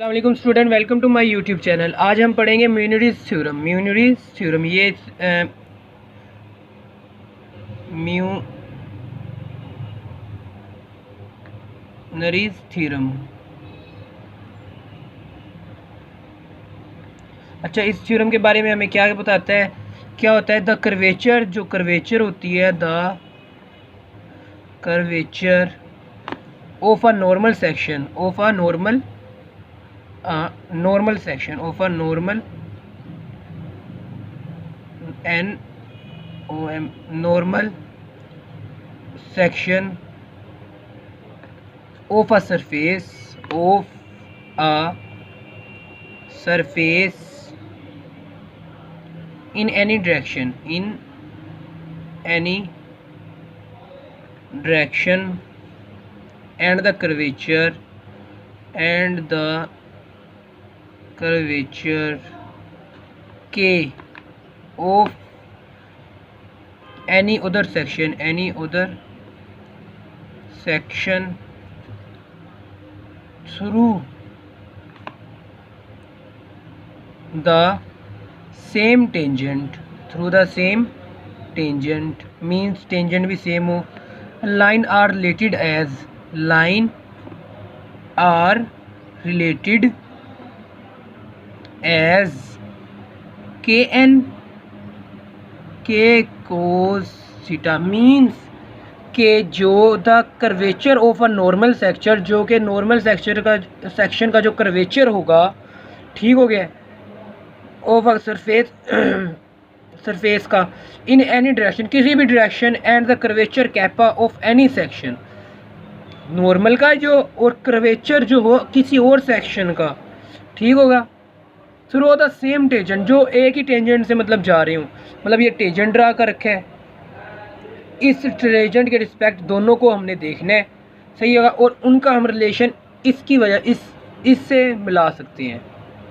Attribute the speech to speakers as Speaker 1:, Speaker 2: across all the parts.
Speaker 1: अस्सलाम student, welcome to my YouTube channel. आज हम पढ़ेंगे म्यूनरीज थ्योरम। ये म्यूनरीज थ्योरम। अच्छा, इस थ्योरम के बारे में हमें क्या बताता है, क्या होता है? द कर्वेचर, जो कर्वेचर होती है, the curvature of a normal section of a normal section of a normal normal section of a surface in any direction and the curvature K of any other section through the same tangent means tangent भी same हो। line are related as kn k cos theta means कि जो the curvature of a normal section, जो कि normal section का जो curvature होगा, ठीक हो गया, ऑफ अ सरफेस का इन एनी डायरेक्शन, किसी भी direction, and the curvature kappa of any section, normal का जो और कर्वेचर जो हो किसी और सेक्शन का, ठीक होगा, थ्रू द सेम टेंजेंट, जो एक ही टेंजेंट से मतलब जा रहे हूँ, मतलब ये टेंजेंट ड्रा कर रखा है, इस टेंजेंट के रिस्पेक्ट दोनों को हमने देखना है, सही होगा, और उनका हम रिलेशन इसकी वजह इससे मिला सकते हैं,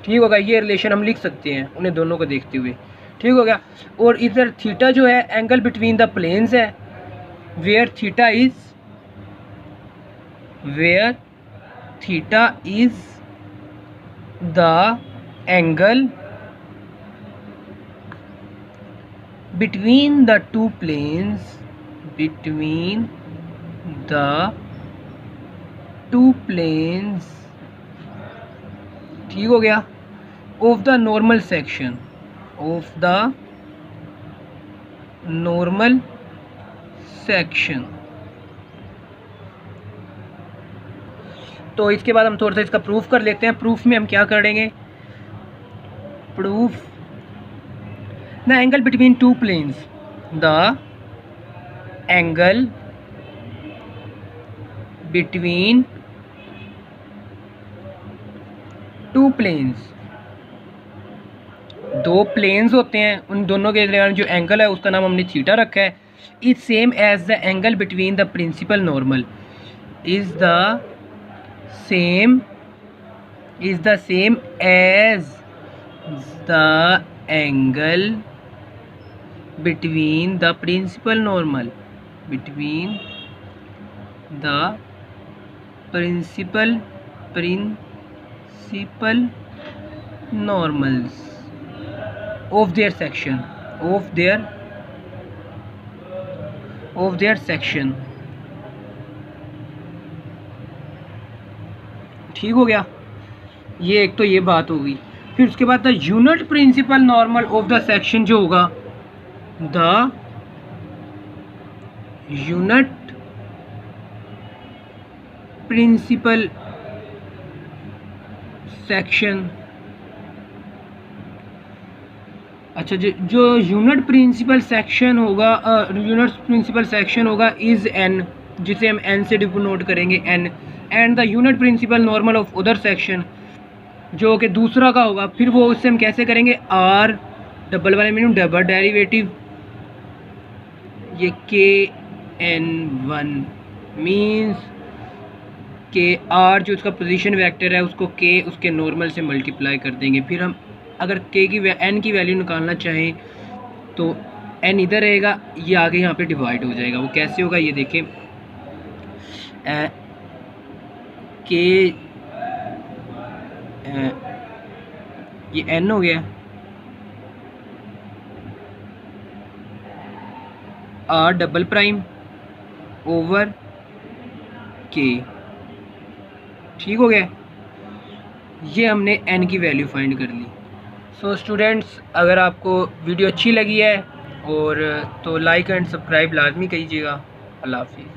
Speaker 1: ठीक होगा, ये रिलेशन हम लिख सकते हैं उन्हें दोनों को देखते हुए, ठीक हो गया। और इधर थीटा जो है एंगल बिटवीन द प्लेन्स है, where theta is the angle between the two planes ठीक हो गया, of the normal section तो इसके बाद हम थोड़ा सा इसका प्रूफ कर लेते हैं। प्रूफ में हम क्या करेंगे? Proof the angle between two planes दो प्लेन्स होते हैं, उन दोनों के दरमियान जो एंगल है उसका नाम हमने थीटा रखा है। Is same as the angle between the principal normal is the same as the angle between the principal normals of their section ठीक हो गया, ये एक तो ये बात होगी। फिर उसके बाद the unit principal normal of the section जो होगा, द यूनिट प्रिंसिपल सेक्शन, अच्छा, जो यूनिट प्रिंसिपल सेक्शन होगा इज एन, जिसे हम एन से डिनोट करेंगे, n, and the unit principal normal of other section जो कि दूसरा का होगा, फिर वो उससे हम कैसे करेंगे? आर डबल वाले मीनिंग डबल डेरिवेटिव, ये kn1 मीन्स के आर जो उसका पोजीशन वेक्टर है उसको k उसके नॉर्मल से मल्टीप्लाई कर देंगे। फिर हम अगर n की वैल्यू निकालना चाहें तो n इधर रहेगा, ये आगे यहाँ पे डिवाइड हो जाएगा। वो कैसे होगा ये देखें, के ये n हो गया, r double prime over k, ठीक हो गया। ये हमने n की वैल्यू फाइंड कर ली। सो स्टूडेंट्स, अगर आपको वीडियो अच्छी लगी है और तो लाइक एंड सब्सक्राइब लाजमी कीजिएगा। अल्लाह हाफिज़।